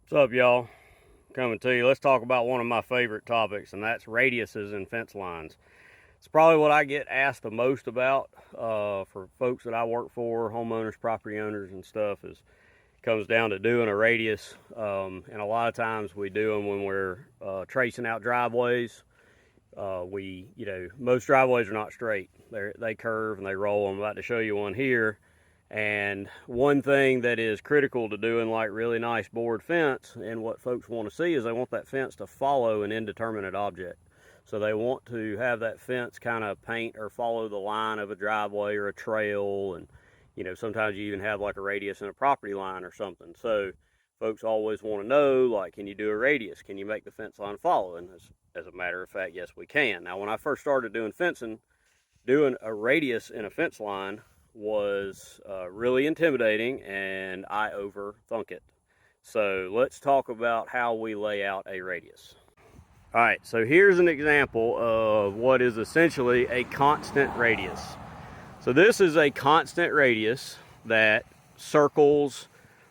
What's up, y'all? Coming to you. Let's talk about one of my favorite topics, and that's radiuses and fence lines. It's probably what I get asked the most about for folks that I work for, homeowners, property owners, and stuff. Is comes down to doing a radius, and a lot of times we do them when we're tracing out driveways. Most driveways are not straight. They curve and they roll. I'm about to show you one here. And one thing that is critical to doing like really nice board fence, and what folks want to see, is they want that fence to follow an indeterminate object. So they want to have that fence kind of paint or follow the line of a driveway or a trail. And sometimes you even have like a radius and a property line or something. So folks always want to know, like, can you do a radius? Can you make the fence line follow? And as a matter of fact, yes, we can. Now, when I first started doing fencing, doing a radius in a fence line was really intimidating, and I overthunk it. So let's talk about how we lay out a radius. All right, so here's an example of what is essentially a constant radius. So this is a constant radius that circles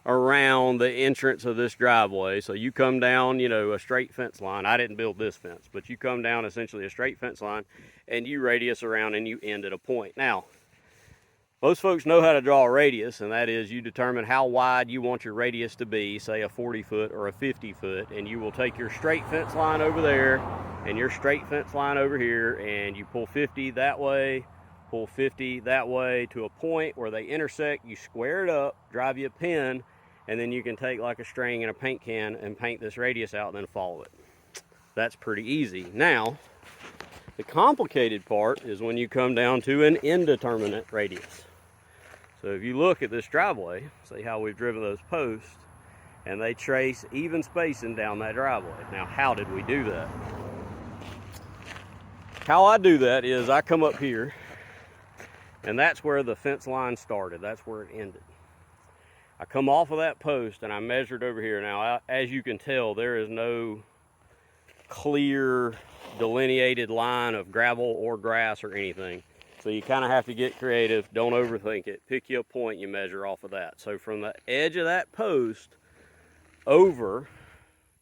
around the entrance of this driveway. So you come down, a straight fence line. I didn't build this fence, but you come down essentially a straight fence line and you radius around and you end at a point. Now, most folks know how to draw a radius, and that is you determine how wide you want your radius to be, say a 40 foot or a 50 foot, and you will take your straight fence line over there and your straight fence line over here, and you pull 50 that way, pull 50 that way to a point where they intersect. You square it up, drive you a pin, and then you can take like a string and a paint can and paint this radius out and then follow it. That's pretty easy. Now, the complicated part is when you come down to an indeterminate radius. So if you look at this driveway, see how we've driven those posts, and they trace even spacing down that driveway. Now, how did we do that? How I do that is I come up here, and that's where the fence line started. That's where it ended. I come off of that post and I measured over here. Now, as you can tell, there is no clear delineated line of gravel or grass or anything. So you kind of have to get creative. Don't overthink it. Pick you a point, you measure off of that. So from the edge of that post over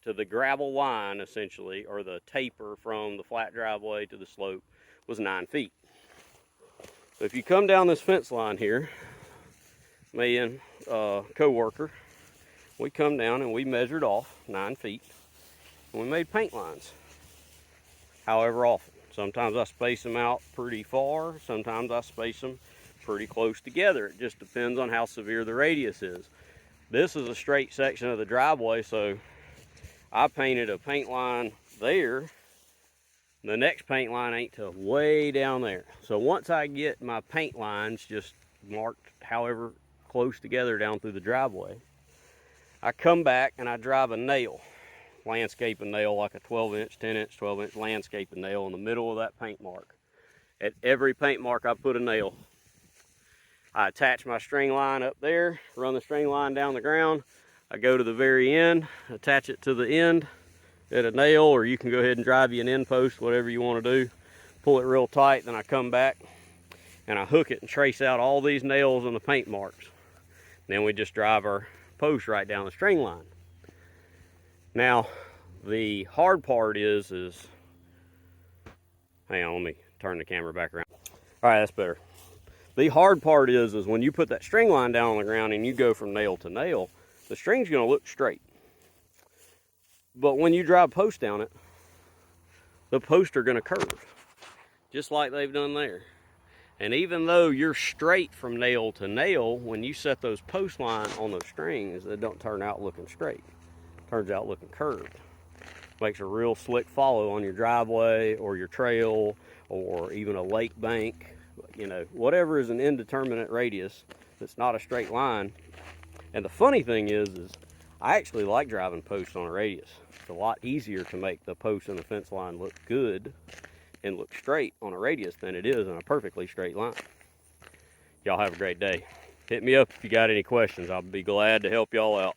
to the gravel line, essentially, or the taper from the flat driveway to the slope, was 9 feet. So if you come down this fence line here, me and a co-worker, we come down and we measured off 9 feet. And we made paint lines, however often. Sometimes I space them out pretty far. Sometimes I space them pretty close together. It just depends on how severe the radius is. This is a straight section of the driveway, so I painted a paint line there. The next paint line ain't till way down there. So once I get my paint lines just marked however close together down through the driveway, I come back and I drive a nail. Landscaping nail, like a 12-inch, 10-inch, 12-inch landscaping nail in the middle of that paint mark. At every paint mark I put a nail. I attach my string line up there, run the string line down the ground. I go to the very end, attach it to the end at a nail, or you can go ahead and drive you an end post, whatever you want to do. Pull it real tight, then I come back and I hook it and trace out all these nails on the paint marks. Then we just drive our post right down the string line. Now, the hard part is, hang on, let me turn the camera back around. All right, that's better. The hard part is when you put that string line down on the ground and you go from nail to nail, the string's gonna look straight. But when you drive posts down it, the posts are gonna curve, just like they've done there. And even though you're straight from nail to nail, when you set those post line on those strings, they don't turn out looking straight. Turns out looking curved. Makes a real slick follow on your driveway or your trail or even a lake bank. Whatever is an indeterminate radius that's not a straight line. And the funny thing is I actually like driving posts on a radius. It's a lot easier to make the post and the fence line look good and look straight on a radius than it is in a perfectly straight line. Y'all have a great day. Hit me up if you got any questions. I'll be glad to help y'all out.